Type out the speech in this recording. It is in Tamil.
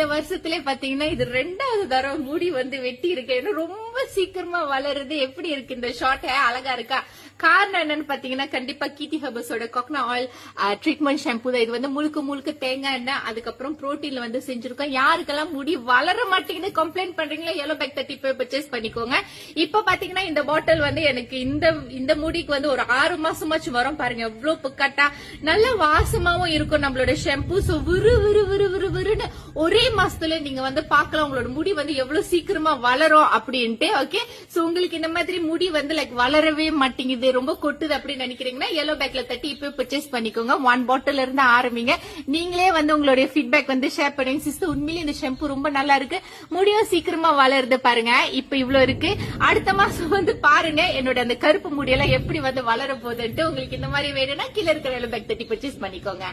இந்த வருஷத்துல பாத்தீங்கன்னா இது 2வது தடவை முடி வந்து வெட்டி இருக்கேன். ரொம்ப சீக்கிரமா வளருது. எப்படி இருக்கு இந்த ஷார்ட் ஹேர்? அழகா இருக்கா? காரணம் என்னன்னு பாத்தீங்கன்னா கண்டிப்பா கீர்த்தி ஹெர்பஸோட கோகனட் ஆயில் ட்ரீட்மெண்ட் ஷாம்பு தான். இது வந்து முழுக்க தேங்காய் எண்ணெய் அதுக்கப்புறம் புரோட்டீன்ல வந்து செஞ்சிருக்கோம். யாருக்கெல்லாம் முடி வளர மாட்டேங்குது கம்ப்ளைண்ட் பண்றீங்களா Yellow Bag 30 போய் பர்ச்சேஸ் பண்ணிக்கோங்க. இப்ப பாத்தீங்கன்னா இந்த பாட்டில் வந்து எனக்கு இந்த முடிக்கு வந்து ஒரு 6 மாசமாச்சும் வரும். பாருங்க எவ்வளவு புக்கட்டா நல்ல வாசமாவும் இருக்கும் நம்மளோட ஷாம்பு. சோ விறுன்னு ஒரே மாசத்துல நீங்க வந்து பாக்கலாம் உங்களோட முடி வந்து எவ்வளவு சீக்கிரமா வளரும் அப்படின்ட்டு. ஓகே, சோ உங்களுக்கு இந்த மாதிரி முடி வந்து லைக் வளரவே மாட்டேங்குது, ரொம்ப கொட்டுது அப்படின்னு நினைக்கிறீங்கன்னா Yellow Bagல 30 இப்ப பர்ச்சேஸ் பண்ணிக்கோங்க. 1 பாட்டில் இருந்து ஆரம்பிங்க. நீங்களே வந்து உங்களுடைய ஃபீட்பேக் வந்து ஷேர் பண்ணுங்க. சிஸ்டர் உண்மையிலே இந்த ஷாம்பு ரொம்ப நல்லா இருக்கு, முடியும் சீக்கிரமா வளருது. பாருங்க இப்ப இவ்வளவு இருக்கு. அடுத்த மாசம் வந்து பாருங்க என்னோட அந்த கருப்பு முடியெல்லாம் எப்படி வந்து வளர போகுதுன்ட்டு. உங்களுக்கு இந்த மாதிரி வேணும்னா கீழே இருக்கிற Yellow Bag 30 பர்ச்சேஸ் பண்ணிக்கோங்க.